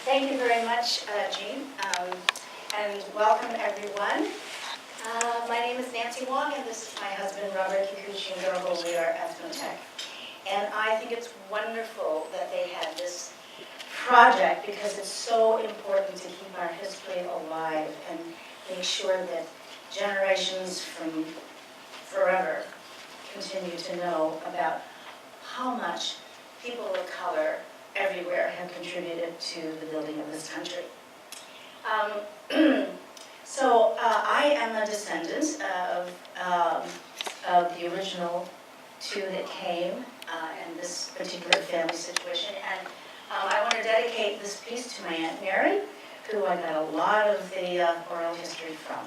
Thank you very much, Jean, and welcome everyone. My name is Nancy Wong, and this is my husband, Robert Kikuchi Ngurbo. We are Eth-No-Tec. And I think it's wonderful that they had this project because it's so important to keep our history alive and make sure that generations from forever continue to know about how much people of color everywhere have contributed to the building of this country. I am a descendant of the original two that came in this particular family situation. And I want to dedicate this piece to my Aunt Mary, who I got a lot of the oral history from.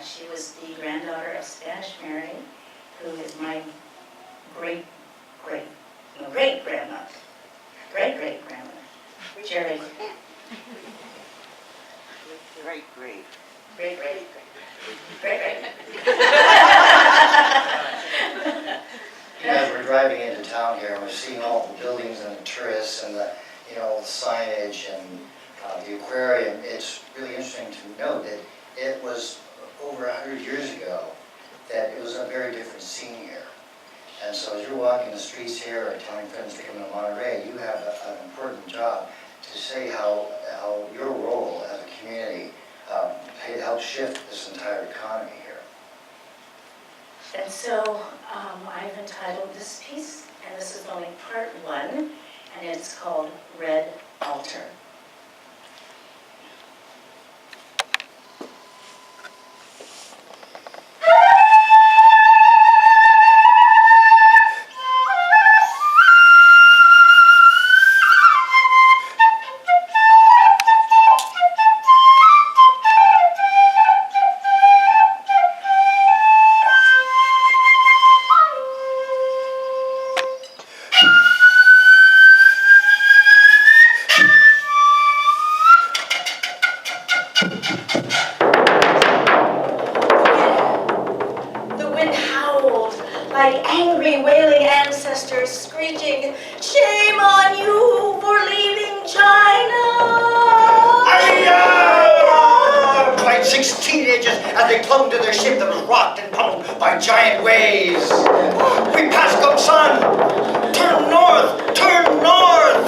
She was the granddaughter of Spanish Mary, who is my great-grandmother. Great-great-grandmother. Jerry. Great. Great. As we're driving into town here, we're seeing all the buildings and the tourists and the signage and the aquarium. It's really interesting to note that it was over 100 years ago that it was a very different scene here. And so as you're walking the streets here or telling friends to come to Monterey, you have an important job to say how your role as a community helped shift this entire economy here. And so I've entitled this piece, and this is only part one, and it's called Red Altar. Like angry, wailing ancestors screeching, "Shame on you for leaving China!" Cried 6 teenagers as they clung to their ship that was rocked and pummeled by giant waves. "We passed Gumsan! Turn north! Turn north!"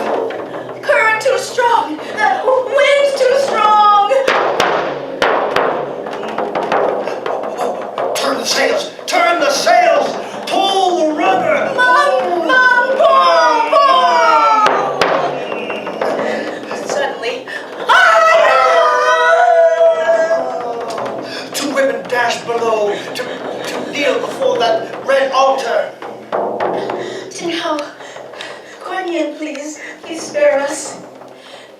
"Current too strong! Wind's too strong!" "Turn the sails! Turn the sails! Pull the rudder! Mom! Suddenly, Two women dashed below to kneel before that red altar. "Jinhao, Kuan Yin, please spare us.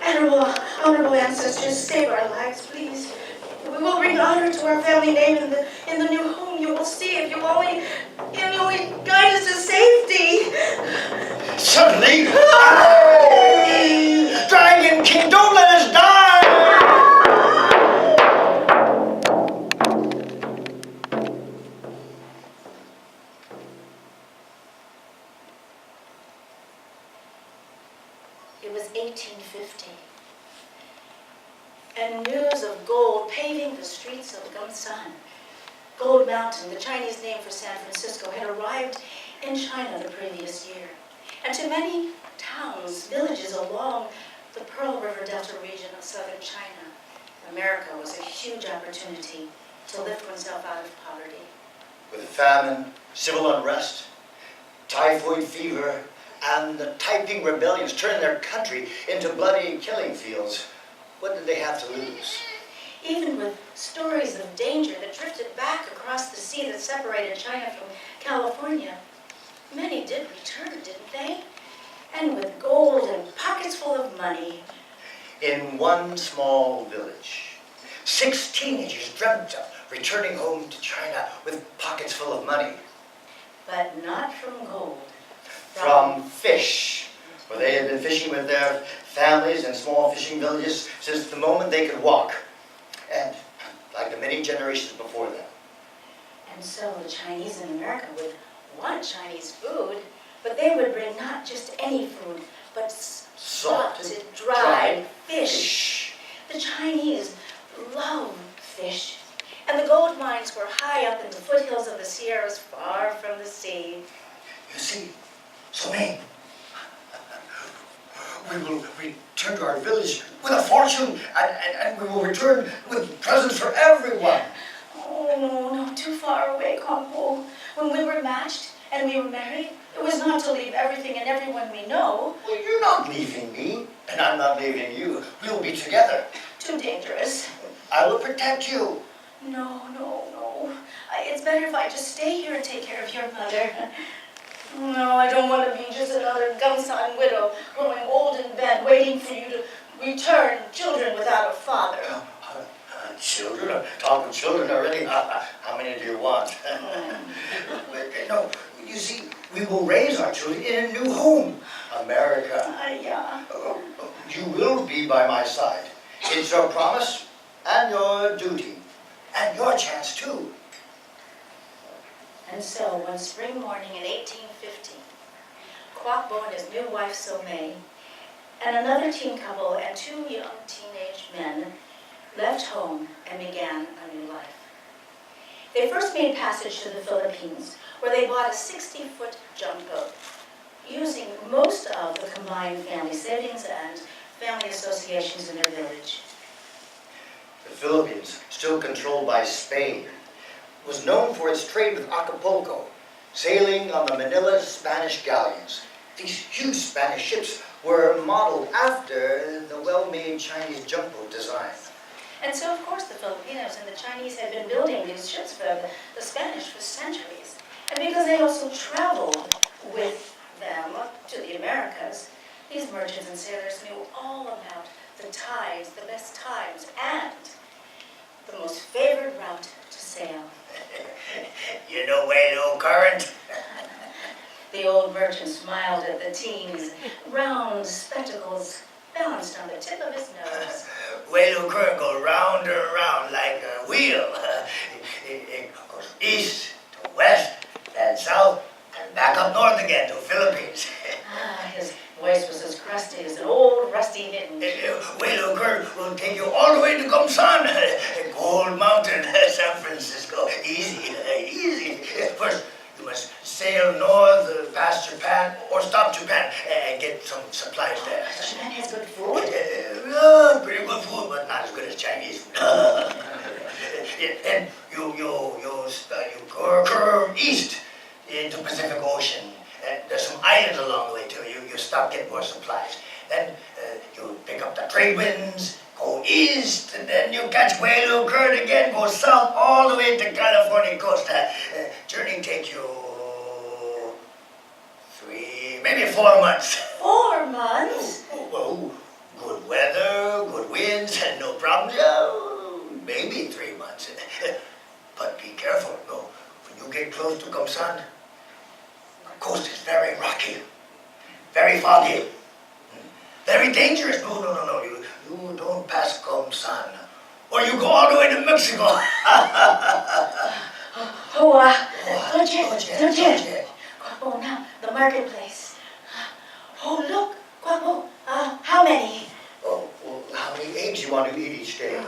Honorable ancestors, save our lives, please. We will bring honor to our family name in the new home you will see if you only guide us to safety." Suddenly, Dragon King, don't let us die! It was 1850, and news of gold paving the streets of Gumsan, Gold Mountain, the Chinese name for San Francisco, had arrived in China the previous year. And to many towns, villages along the Pearl River Delta region of southern China, America was a huge opportunity to lift oneself out of poverty. With famine, civil unrest, typhoid fever, and the Taiping rebellions turned their country into bloody killing fields, what did they have to lose? Even with stories of danger that drifted back across the sea that separated China from California, many did return, didn't they? And with gold and pockets full of money. In one small village, 6 teenagers dreamt of returning home to China with pockets full of money. But not from gold. From fish, where they had been fishing with their families in small fishing villages since the moment they could walk, and like the many generations before them. And so the Chinese in America would want Chinese food, but they would bring not just any food, but Salted, salted, dried fish. The Chinese love fish. And the gold mines were high up in the foothills of the Sierras, far from the sea. You see, so me, we will return to our village with a fortune, and we will return with presents for everyone. Oh, no, too far away, Kongpo. When we were matched and we were married, it was not to leave everything and everyone we know. Well, you're not leaving me, and I'm not leaving you. We will be together. Too dangerous. I will protect you. No. It's better if I just stay here and take care of your mother. No, I don't want to be just another Gumsan widow, growing old in bed, waiting for you to return, children without a father. Children? I'm talking children already. How many do you want? But, no, you see, we will raise our children in a new home, America. Yeah. You will be by my side. It's your promise and your duty, and your chance too. And so, one spring morning in 1850, Kwok Bo and his new wife, So Mei, and another teen couple and two young teenage men left home and began a new life. They first made passage to the Philippines, where they bought a 60-foot jump boat, using most of the combined family savings and family associations in their village. The Philippines, still controlled by Spain, was known for its trade with Acapulco, sailing on the Manila Spanish galleons. These huge Spanish ships were modeled after the well-made Chinese jump boat design. And so, of course, the Filipinos and the Chinese had been building these ships for the Spanish for centuries. And because they also traveled with them to the Americas, these merchants and sailors knew all about the tides, the best times, and the most favored route to sail. You know Whale Current? The old merchant smiled at the teens, round spectacles balanced on the tip of his nose. Whale Current goes round and around like a wheel. It goes east to west, then south, and back up north again to Philippines. His voice was as crusty as an old rusty hinge. Whale Current will take you all the way to Gumsan, Gold Mountain, San Francisco. Easy. First, you must sail north past Japan or stop Japan and get some supplies there. Japan has good food? Pretty good food, but not as good as Chinese food. And you curve east into Pacific Ocean. There's some islands along the way too. You stop, get more supplies. Then you pick up the trade winds, go east, and then you catch Whale Current again, go south all the way to California coast. Journey take you 3, maybe 4 months. 4 months? Well, good weather, good winds, and no problem. Yeah, maybe 3 months. But be careful, no. When you get close to Gumsan, the coast is very rocky, very foggy, very dangerous. No. You don't pass Gumsan, or you go all the way to Mexico. Don't you? Kwok, now, the marketplace. Oh, look, Kwok, how many? Oh, well, how many eggs you want to eat each day?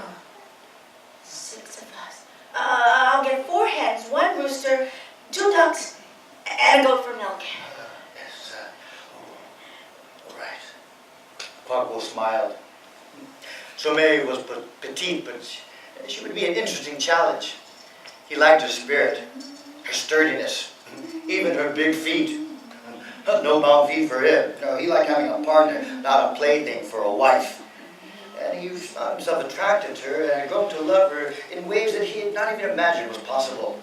6 of us. I'll get 4 hens, 1 rooster, 2 ducks, and a goat for milk. Yes, all right. Kwok smiled. So Mary was petite, but she would be an interesting challenge. He liked her spirit, her sturdiness, even her big feet. No bound feet for him. No, he liked having a partner, not a plaything for a wife. And he found himself attracted to her and had grown to love her in ways that he had not even imagined was possible.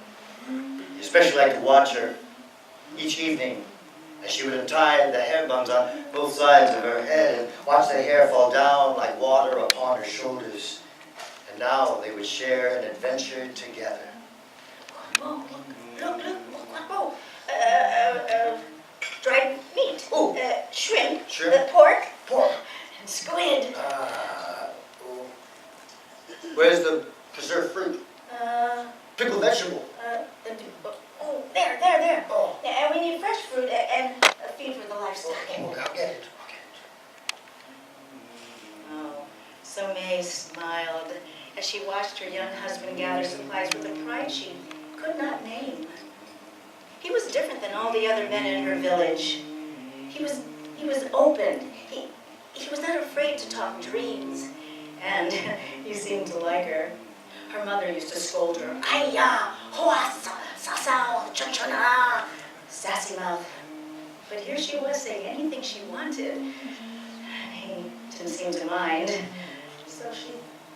He especially liked to watch her each evening as she would untie the hair buns on both sides of her head and watch the hair fall down like water upon her shoulders. And now they would share an adventure together. Look, Kwok, dried meat, Oh. shrimp, Shrimp. pork, Pork. and squid. Where's the preserved fruit? Pickled vegetable. There. Oh. Yeah, and we need fresh fruit and a feed for the livestock. Okay, I'll get it. So May smiled as she watched her young husband gather supplies with a pride she could not name. He was different than all the other men in her village. He was open. He was not afraid to talk dreams. And he seemed to like her. Her mother used to scold her, "Aya, hoa, sa, chon-chona," sassy mouth. But here she was saying anything she wanted. He didn't seem to mind. So she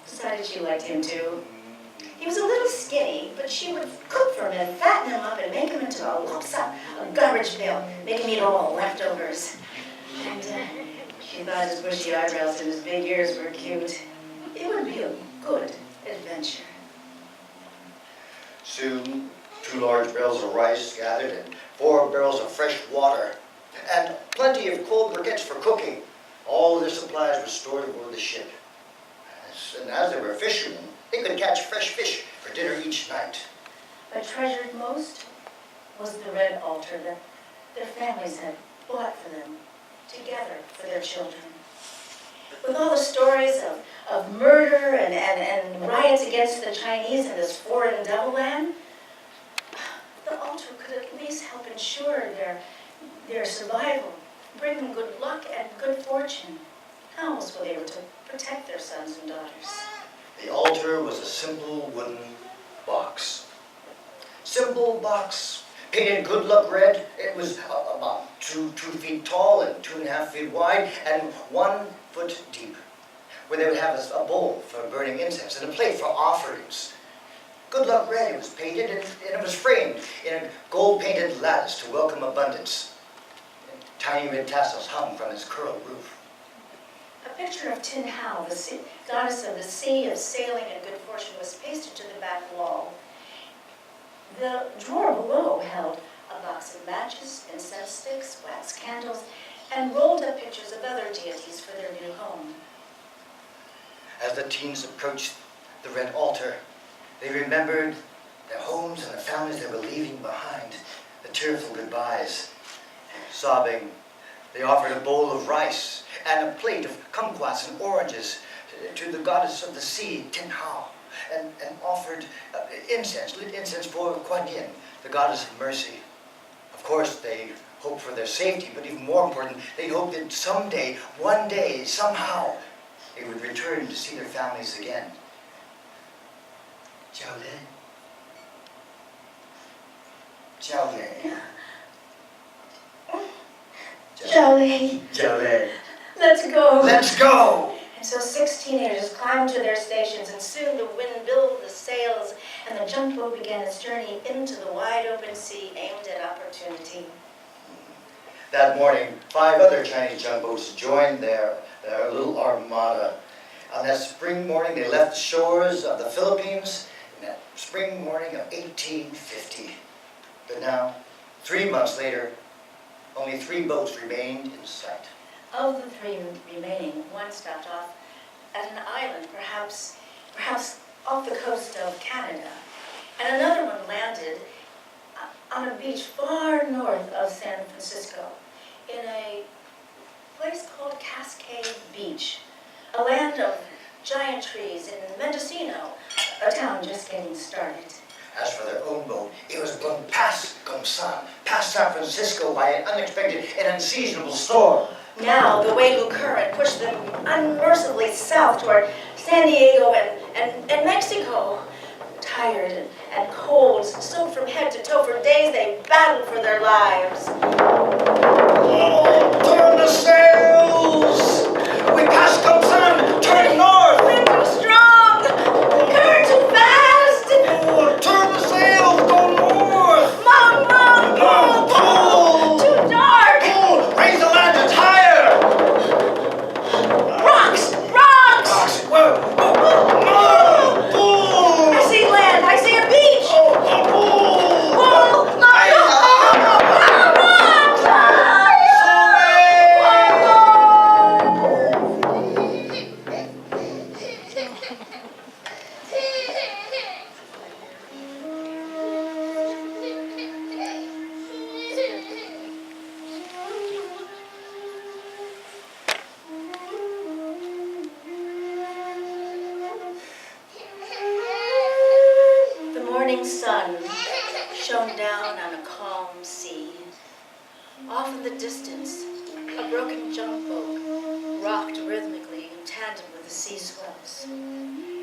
decided she liked him too. He was a little skinny, but she would cook for him and fatten him up and make him into a lopsa, a garbage pail, making him eat all the leftovers. And she thought his bushy eyebrows and his big ears were cute. It would be a good adventure. Soon, 2 large barrels of rice gathered and 4 barrels of fresh water, and plenty of cold briquettes for cooking. All their supplies were stored aboard the ship. And as they were fishermen, they could catch fresh fish for dinner each night. But treasured most was the red altar that their families had bought for them, together for their children. With all the stories of murder and riots against the Chinese in this foreign devil land, the altar could at least help ensure their survival, bring them good luck and good fortune. How else were they able to protect their sons and daughters? The altar was a simple wooden box. Simple box, painted good luck red. It was about 2 feet tall and 2.5 feet wide and 1 foot deep, where they would have a bowl for burning incense and a plate for offerings. Good luck red, it was painted and it was framed in a gold-painted lattice to welcome abundance. And tiny red tassels hung from its curled roof. A picture of Tin Hao, the goddess of the sea, of sailing and good fortune, was pasted to the back wall. The drawer below held a box of matches, incense sticks, wax candles, and rolled up pictures of other deities for their new home. As the teens approached the red altar, they remembered their homes and the families they were leaving behind, the tearful goodbyes. Sobbing, they offered a bowl of rice and a plate of kumquats and oranges to the goddess of the sea, Tin Hao, and offered lit incense for Kuan Yin, the goddess of mercy. Of course, they hoped for their safety, but even more important, they hoped that someday, one day, somehow, they would return to see their families again. Jiao Lei. Jiao Lei. Jolly, Jiao Lei. let's go. Let's go! And so 6 teenagers climbed to their stations, and soon the wind billowed the sails, and the junk boat began its journey into the wide open sea aimed at opportunity. That morning, 5 other Chinese junk boats joined their little armada. On that spring morning, they left the shores of the Philippines in that spring morning of 1850. But now, 3 months later, only 3 boats remained in sight. Of the 3 remaining, one stopped off at an island, perhaps off the coast of Canada, and another one landed on a beach far north of San Francisco, in a place called Cascade Beach, a land of giant trees in Mendocino, a town just getting started. As for their own boat, it was blown past Gomsan, past San Francisco by an unexpected and unseasonable storm. Now, the Wailu current pushed them unmercifully south toward San Diego and Mexico. Tired and cold, soaked from head to toe, for days they battled for their lives. Oh, turn the sails! We passed Gomsan, turn north! Wind too strong! Current too fast! Oh, turn the sails, go north! Mom, pull! Too dark! Pull! Raise the lanterns higher! Rocks! Whoa! Pull! I see land! I see a beach! Pull! Pull! No! Rocks! morning sun shone down on a calm sea. Off in the distance, a broken junk boat rocked rhythmically in tandem with the sea swells.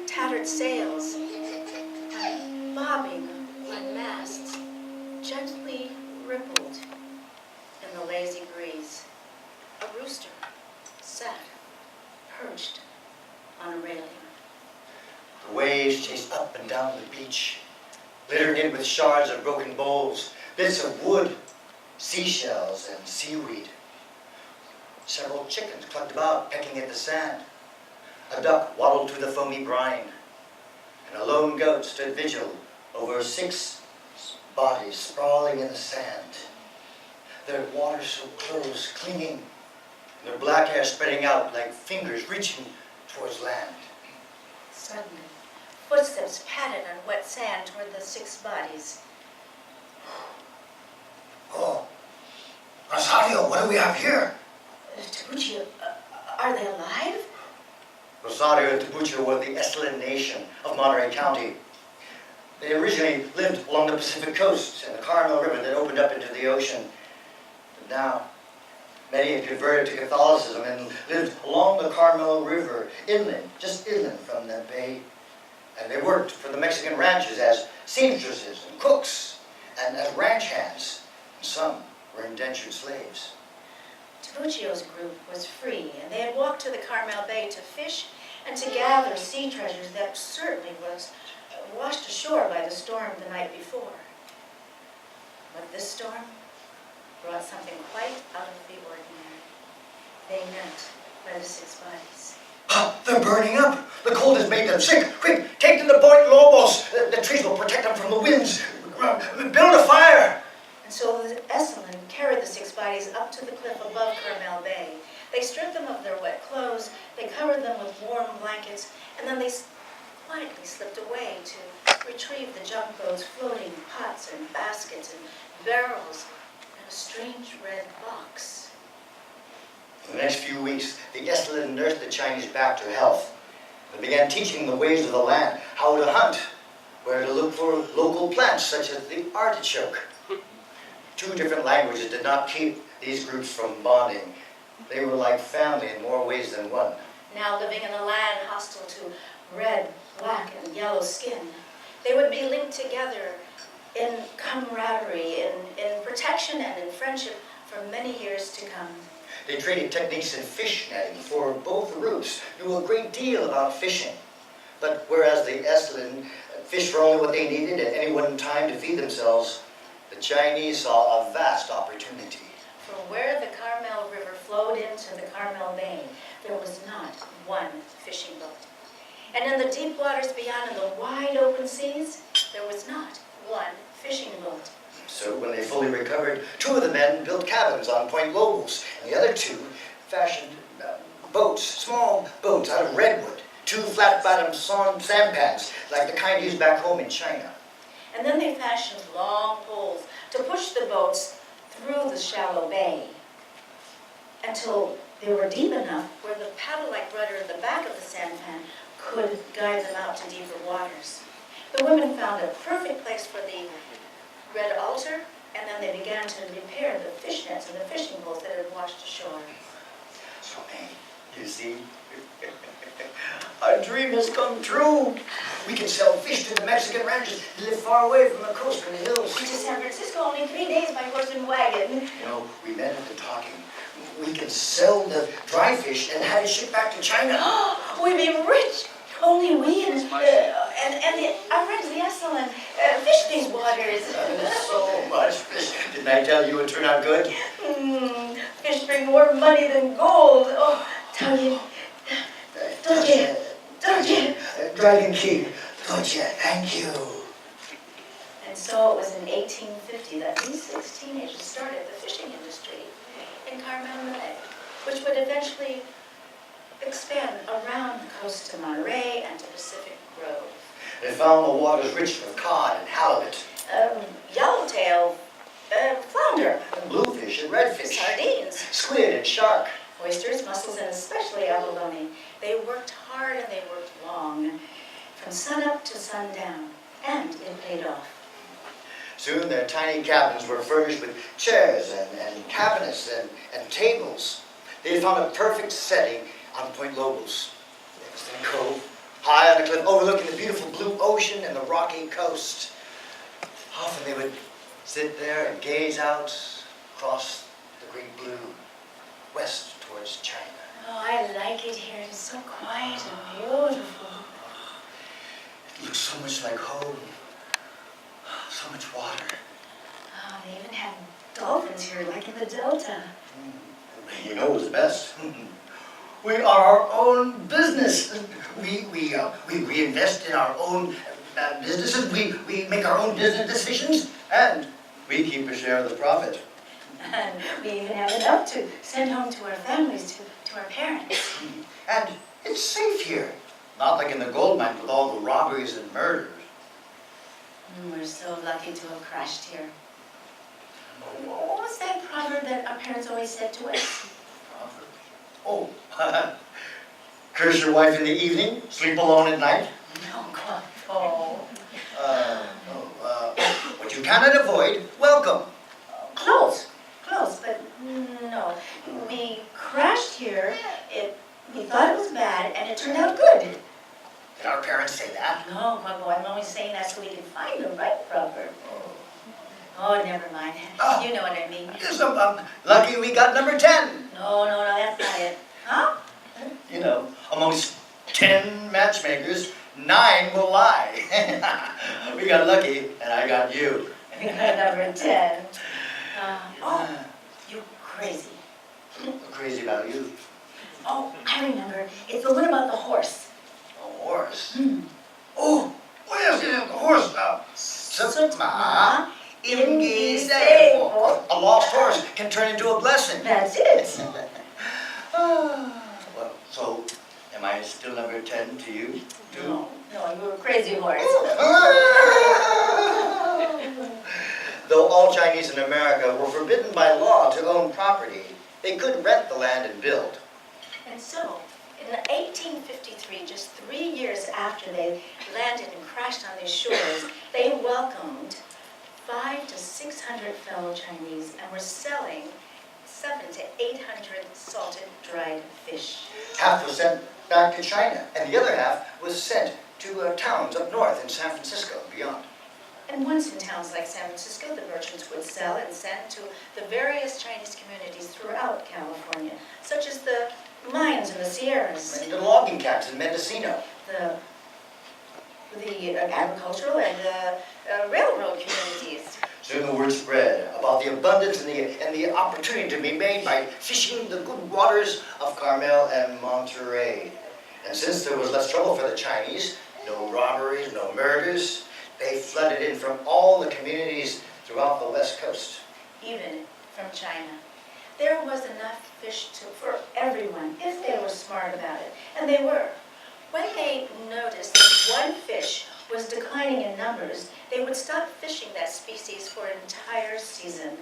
Tattered sails and bobbing on masts gently rippled in the lazy breeze. A rooster sat perched on a railing. The waves chased up and down the beach, littering it with shards of broken bowls, bits of wood, seashells, and seaweed. Several chickens clucked about, pecking at the sand. A duck waddled through the foamy brine, and a lone goat stood vigil over 6 bodies sprawling in the sand. Their water so close, clinging, and their black hair spreading out like fingers reaching towards land. Suddenly, footsteps padded on wet sand toward the 6 bodies. Oh, Rosario, what do we have here? Tabuccio, are they alive? Rosario and Tabuccio were the Estland nation of Monterey County. They originally lived along the Pacific coast and the Carmel River that opened up into the ocean. But now, many had converted to Catholicism and lived along the Carmel River, inland, just inland from the bay. And they worked for the Mexican ranches as seamstresses and cooks and as ranch hands. And some were indentured slaves. Tabuccio's group was free, and they had walked to the Carmel Bay to fish and to gather sea treasures that certainly was washed ashore by the storm the night before. But this storm brought something quite out of the ordinary. They met by the 6 bodies. They're burning up. The cold has made them sick. Quick, take them to Point Lobos. The trees will protect them from the winds. Build a fire. And so the Estland carried the 6 bodies up to the cliff above Carmel Bay. They stripped them of their wet clothes, they covered them with warm blankets, and then they quietly slipped away to retrieve the junk boat's floating pots and baskets and barrels and a strange red box. For the next few weeks, the Estland nursed the Chinese back to health. They began teaching the ways of the land, how to hunt, where to look for local plants such as the artichoke. 2 different languages did not keep these groups from bonding. They were like family in more ways than one. Now living in a land hostile to red, black, and yellow skin, they would be linked together in camaraderie, in protection, and in friendship for many years to come. They traded techniques in fish netting, for both groups knew a great deal about fishing. But whereas the Estland fished for only what they needed at any one time to feed themselves, the Chinese saw a vast opportunity. From where the Carmel River flowed into the Carmel Bay, there was not one fishing boat. And in the deep waters beyond, in the wide open seas, there was not one fishing boat. So when they fully recovered, 2 of the men built cabins on Point Lobos, and the other 2 fashioned boats, small boats out of redwood, 2 flat-bottomed sampans, like the kind used back home in China. And then they fashioned long poles to push the boats through the shallow bay until they were deep enough where the paddle-like rudder at the back of the sampan could guide them out to deeper waters. The women found a perfect place for the red altar, and then they began to repair the fish nets and the fishing poles that had washed ashore. So, hey, you see, our dream has come true. We can sell fish to the Mexican ranchers who live far away from the coast and the hills. To San Francisco, only 3 days by horse and wagon. You know, we met at the talking. We can sell the dry fish and have it shipped back to China. We'd be rich. Only we and our friends the Estland fish these waters. So much fish. Didn't I tell you it would turn out good? Fish bring more money than gold. Oh, tell you. Don't you? Dragon King, don't you? Thank you. And so it was in 1850 that these 6 teenagers started the fishing industry in Carmel Bay, which would eventually expand around the coast to Monterey and to Pacific Grove. They found the waters rich with cod and halibut, Yellowtail, flounder, bluefish and redfish, sardines, squid and shark. oysters, mussels, and especially abalone. They worked hard and they worked long, from sunup to sundown. and it paid off. Soon their tiny cabins were furnished with chairs and cabinets and tables. They found a perfect setting on Point Lobos. It was in a cove, high on a cliff overlooking the beautiful blue ocean and the rocky coast. Often they would sit there and gaze out across the great blue, west towards China. Oh, I like it here. It's so quiet and beautiful. It looks so much like home. So much water. Oh, they even have dolphins here, like in the Delta. You know what's best. We are our own business. We invest in our own businesses. We make our own business decisions, and we keep a share of the profit. And we even have enough to send home to our families, to our parents. And it's safe here. Not like in the gold mine with all the robberies and murders. We're so lucky to have crashed here. What was that proverb that our parents always said to us? Oh, curse your wife in the evening, sleep alone at night. No, God. Oh. What you cannot avoid, welcome. Close, but no. We crashed here. We thought it was bad, and it turned out good. Did our parents say that? No, Quago, I'm only saying that so we can find the right proverb. Oh, never mind. Oh. You know what I mean. Yes, lucky we got number 10. No, that's not it. Huh? You know, amongst 10 matchmakers, 9 will lie. We got lucky, and I got you. We got number 10. You crazy. Crazy about you. Oh, I remember. It's the one about the horse. A horse? Oh, where's the horse now? Sutma. A lost horse can turn into a blessing. That's it. Well, so, am I still number 10 to you, too? No, you're a crazy horse. Though all Chinese in America were forbidden by law to own property, they could rent the land and build. And so, in 1853, just 3 years after they landed and crashed on these shores, they welcomed 500 to 600 fellow Chinese and were selling 700 to 800 salted dried fish. Half was sent back to China, and the other half was sent to towns up north in San Francisco and beyond. And once in towns like San Francisco, the merchants would sell and send to the various Chinese communities throughout California, such as the mines in the Sierras, And the logging camps in Mendocino. the agricultural and railroad communities. Soon the word spread about the abundance and the opportunity to be made by fishing the good waters of Carmel and Monterey. And since there was less trouble for the Chinese, no robberies, no murders, they flooded in from all the communities throughout the West Coast. Even from China. There was enough fish for everyone, if they were smart about it. And they were. When they noticed that one fish was declining in numbers, they would stop fishing that species for an entire season.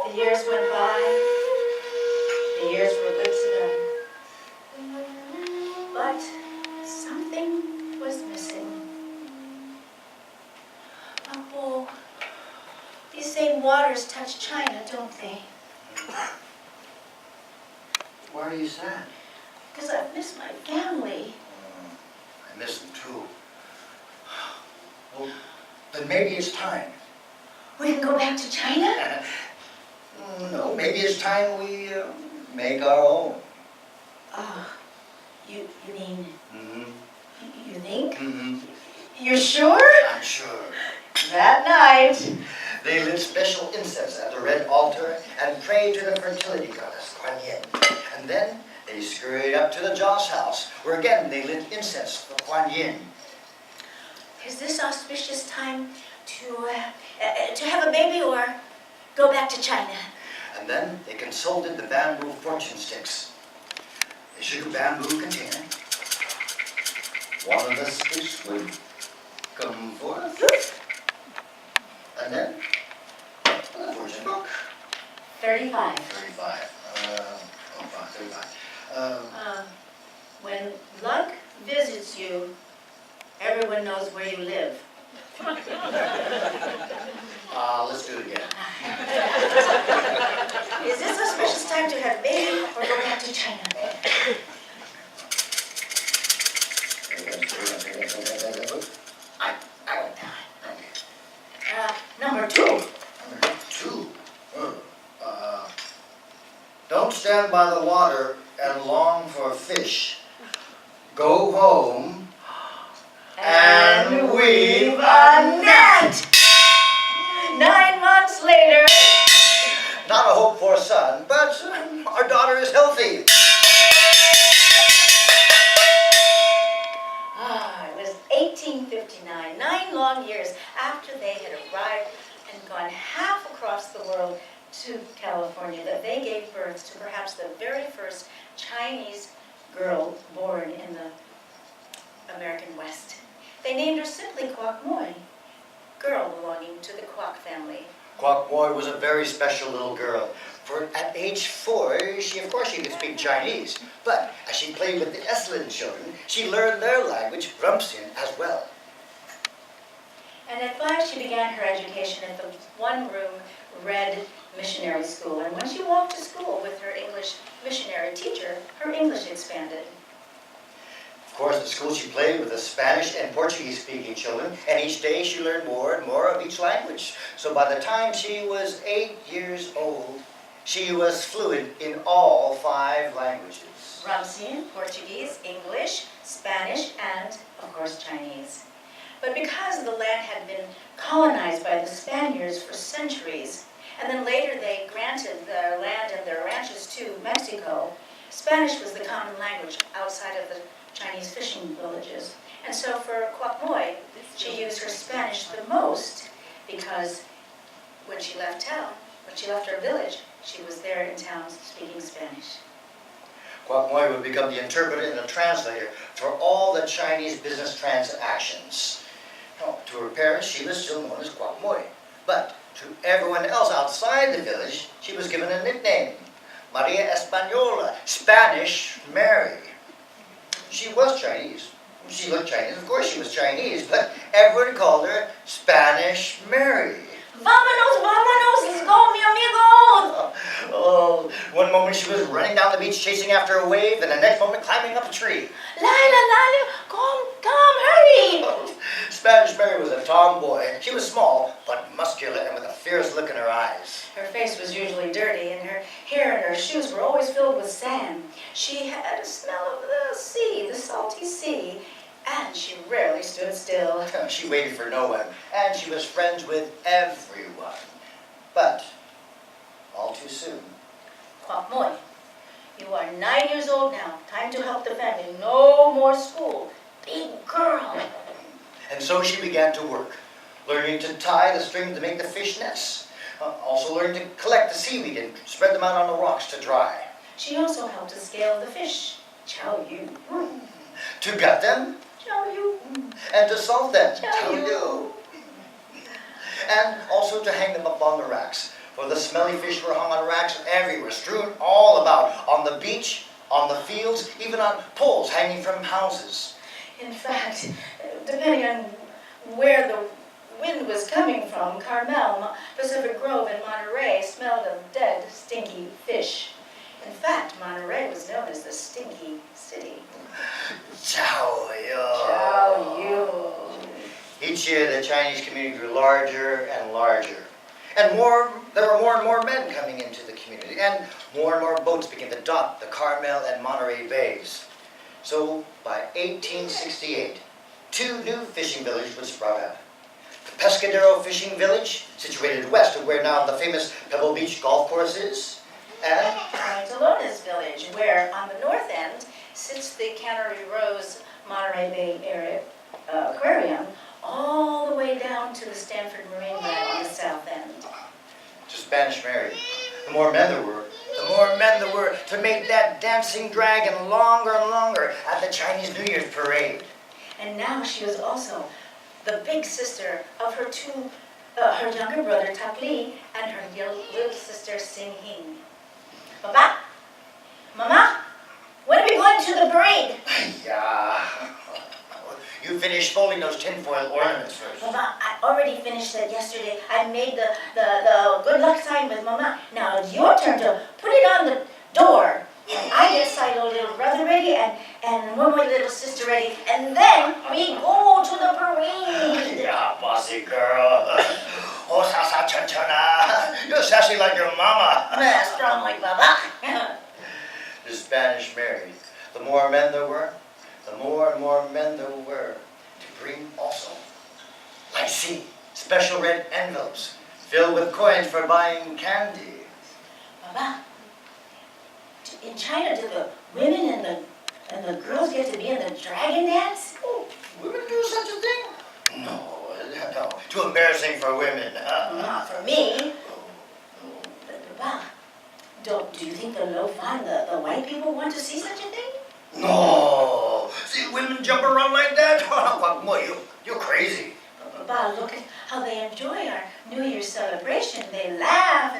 The years went by. The years were good to them. But something was missing. Oh, these same waters touch China, don't they? Why are you sad? Because I've missed my family. I miss them too. Well, then maybe it's time. We can go back to China? No, maybe it's time we make our own. Oh, you mean, Mm-hmm. you think? Mm-hmm. You're sure? I'm sure. That night. They lit special incense at the red altar and prayed to the fertility goddess, Kuan Yin. And then they scurried up to the Joss house, where again they lit incense for Kuan Yin. Is this auspicious time to have a baby or go back to China? And then they consulted the bamboo fortune sticks. They shook a bamboo container. One of the sticks would come forth. And then, fortune book. 35. 35. When luck visits you, everyone knows where you live. Let's do it again. Is this auspicious time to have baby or go back to China? Number two. Number 2. Don't stand by the water and long for fish. Go home and weave a net. 9 months later. Not a hope for a son, but our daughter is healthy. It was 1859, 9 long years after they had arrived and gone half across the world to California, that they gave birth to perhaps the very first Chinese girl born in the American West. They named her simply Kwok Moi, girl belonging to the Kwok family. Kwok Moi was a very special little girl. For at age 4, she could speak Chinese. But as she played with the Estlin children, she learned their language, Rumsian, as well. And at 5, she began her education at the one-room red missionary school. And when she walked to school with her English missionary teacher, her English expanded. Of course, at school she played with the Spanish and Portuguese-speaking children, and each day she learned more and more of each language. So by the time she was 8 years old, she was fluent in all 5 languages. Rumsian, Portuguese, English, Spanish, and, of course, Chinese. But because the land had been colonized by the Spaniards for centuries, and then later they granted their land and their ranches to Mexico, Spanish was the common language outside of the Chinese fishing villages. And so for Kwok Moi, she used her Spanish the most because when she left town, when she left her village, she was there in town speaking Spanish. Kwok Moi would become the interpreter and the translator for all the Chinese business transactions. Now, to her parents, she was still known as Kwok Moi. But to everyone else outside the village, she was given a nickname, Maria Española, Spanish Mary. She was Chinese. She looked Chinese. Of course she was Chinese, but everyone called her Spanish Mary. Vámonos, vámonos, let's go, mi amigo! Oh, one moment she was running down the beach chasing after a wave, and the next moment climbing up a tree. Lila, come, hurry! Spanish Mary was a tomboy. She was small, but muscular and with a fierce look in her eyes. Her face was usually dirty, and her hair and her shoes were always filled with sand. She had a smell of the sea, the salty sea, and she rarely stood still. She waited for no one, and she was friends with everyone. But, all too soon, Kwok Moi, you are 9 years old now. Time to help the family. No more school. Big girl. and so she began to work, learning to tie the string to make the fish nets. Also learned to collect the seaweed and spread them out on the rocks to dry. She also helped to scale the fish. Chow yu. To gut them, Chow yu. and to salt them, Chow yu. and also to hang them up on the racks. For the smelly fish were hung on racks everywhere, strewn all about, on the beach, on the fields, even on poles hanging from houses. In fact, depending on where the wind was coming from, Carmel, Pacific Grove, and Monterey smelled of dead, stinky fish. In fact, Monterey was known as the Stinky City. Chow yu. Chow yu. Each year, the Chinese community grew larger and larger. And there were more and more men coming into the community, and more boats began to dot the Carmel and Monterey bays. So, by 1868, 2 new fishing villages were sprouted up. The Pescadero Fishing Village, situated west of where now the famous Pebble Beach golf course is, and Montalones Village, where on the north end sits the Cannery Rose Monterey Bay area aquarium, all the way down to the Stanford Marine Drive on the south end. to Spanish Mary. The more men there were to make that dancing dragon longer and longer at the Chinese New Year's parade. And now she was also the big sister of her her younger brother Tak Li and her little sister Sing Hing. Papa, Mama, finish folding those tinfoil ornaments first. Mama, I already finished that yesterday. I made the good luck sign with Mama. Now it's your turn to put it on the door. And I get Silo little brother ready and Momo little sister ready. And then we go to the parade. Yeah, bossy girl. Oh, Sasa Chanchana. You're sassy like your mama. Strong like Baba. The Spanish married. The more men there were, the more and more men there were to bring also. Like see, special red envelopes filled with coins for buying candy. Baba, in China, do the women and the girls get to be in the dragon dance? Oh, women do such a thing? No. Too embarrassing for women. Not for me. But Baba, do you think the Lo-Fan, the white people, want to see such a thing? No. See women jump around like that? You're crazy. Baba, look at how they enjoy our New Year's celebration. They laugh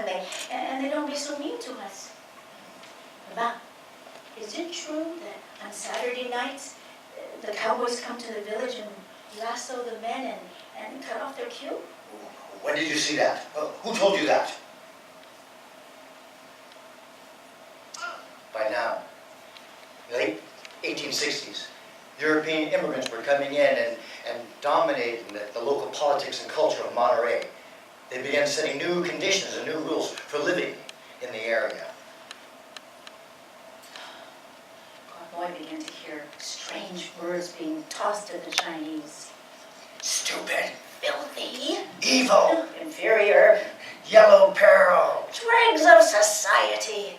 and they don't be so mean to us. Baba, is it true that on Saturday nights the cowboys come to the village and lasso the men and cut off their queue? When did you see that? Who told you that? By now, late 1860s, European immigrants were coming in and dominating the local politics and culture of Monterey. They began setting new conditions and new rules for living in the area. Our boy began to hear strange words being tossed at the Chinese. Stupid, Filthy, evil, inferior, yellow peril. dregs of society.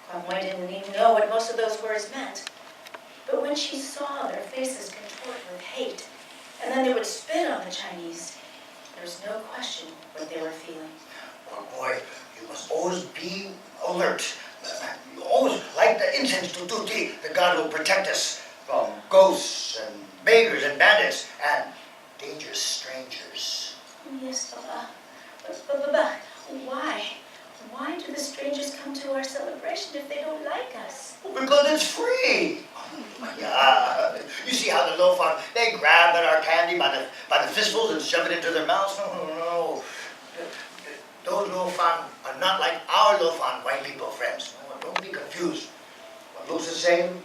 Kwamoi didn't even know what most of those words meant. But when she saw their faces contort with hate, and then they would spit on the Chinese, there was no question what they were feeling. Oh boy, you must always be alert. You always light the incense to Tuti, the god who will protect us from ghosts and beggars and bandits and dangerous strangers. Yes, Baba. But why? Why do the strangers come to our celebration if they don't like us? Because it's free. Yeah. You see how the Lo-Fan, they grab at our candy by the fistfuls and shove it into their mouths? No. Those Lo-Fan are not like our Lo-Fan white people friends. No, don't be confused. What looks the same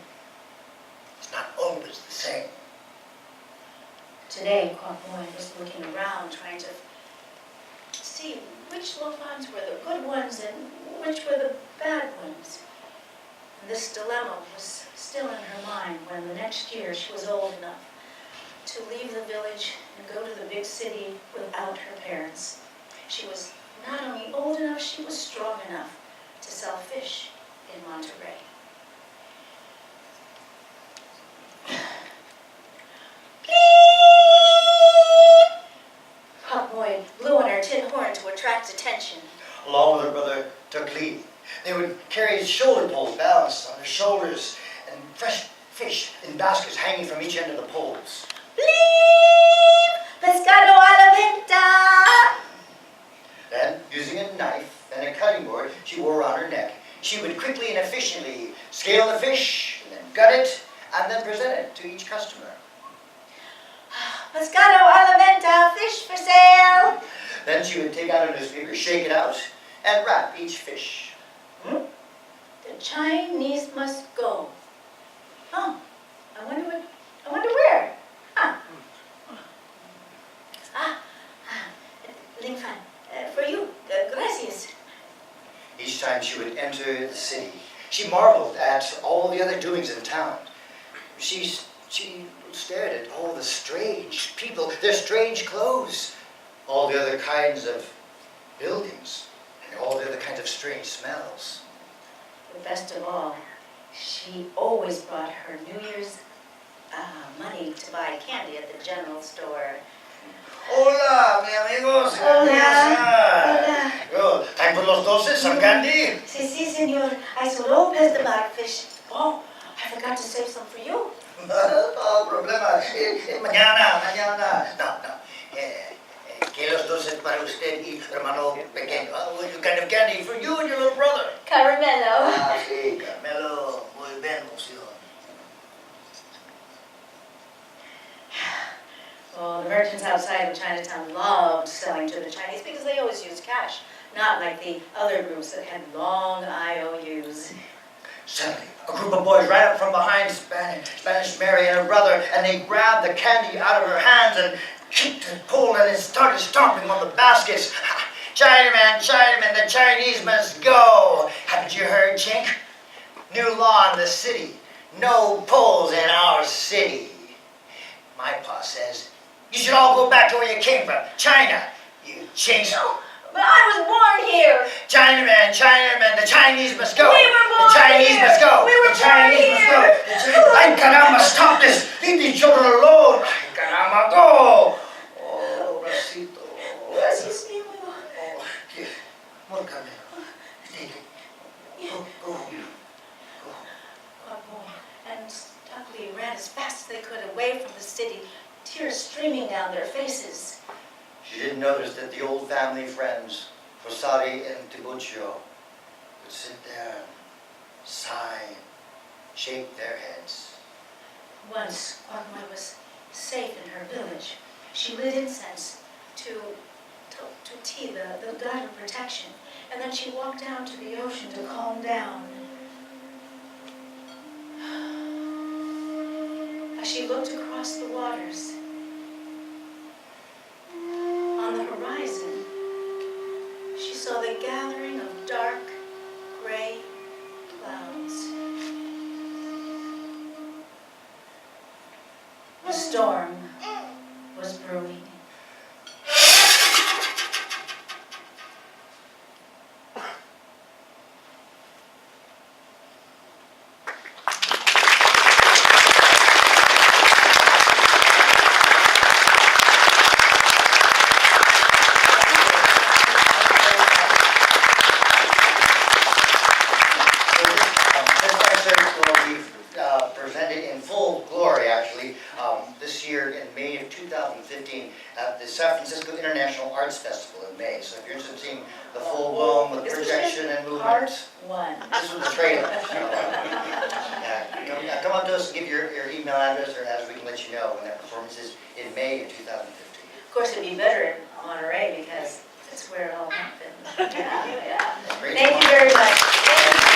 is not always the same. Today, Kwamoi was looking around trying to see which Lo-Fans were the good ones and which were the bad ones. And this dilemma was still in her mind when the next year she was old enough to leave the village and go to the big city without her parents. She was not only old enough, she was strong enough to sell fish in Monterey. Kwamoi blew on her tin horn to attract attention. Along with her brother took leave. They would carry shoulder poles balanced on their shoulders and fresh fish in baskets hanging from each end of the poles. Bleep! Pescado a la venta! Then, using a knife and a cutting board she wore around her neck, she would quickly and efficiently scale the fish, and then gut it, and then present it to each customer. Pescado a la venta, fish for sale! Then she would take out a newspaper, shake it out, and wrap each fish. The Chinese must go. Oh, I wonder where? Huh. Ling Fan, for you, gracias. Each time she would enter the city, she marveled at all the other doings in town. She stared at all the strange people, their strange clothes, all the other kinds of buildings, and all the other kinds of strange smells. But best of all, she always brought her New Year's money to buy candy at the general store. Hola, mi amigos. Hola. Oh, time for los dulces, some candy? Sí, señor. I sold Lopez the blackfish. Oh, I forgot to save some for you. No problema. Mañana. No. Que los dulces para usted y hermano pequeño. What kind of candy for you and your little brother? Caramello. Sí, caramelo. Muy bien, monsieur. in Chinatown loved selling to the Chinese because they always used cash, not like the other groups that had long IOUs. Suddenly, a group of boys ran up from behind Spanish Mary and her brother, and they grabbed the candy out of her hands and kicked and pulled and started stomping on the baskets. Chinaman, Chinaman, the Chinese must go. Haven't you heard, Chink? New law in the city. No Poles in our city. My pa says, you should all go back to where you came from, China. You Chinks. But I was born here! Chinaman, Chinaman, the Chinese must go. We were born The Chinese here. must go. We were The Chinese born must go. here. The Chinese... Ay, caramba, stop this. Leave these children alone. Ay, caramba, go. Oh, Rosito. Gracias, mi amigo. Oh, here. More Carmelo. Take it. Go, go. Guapo and Ugly ran as fast as they could away from the city, tears streaming down their faces. She didn't notice that the old family friends, Rosari and Tibuccio, would sit there and sigh and shake their heads. Once, Guapo was safe in her village. She lit incense to tea, the god of protection, and then she walked down to the ocean to calm down. As she looked across the waters, on the horizon, she saw the gathering of dark, gray clouds. The storm was brewing. This year in May of 2015 at the San Francisco International Arts Festival in May. So if you're interested in seeing the full blown with projection and Part movement, one. this was the trailer. Come up to us and give your email address or address, we can let you know when that performance is in May of 2015. Of course, it'd be better in Monterey because that's where it all happened. Yeah. Great. Thank you very much. Thank you.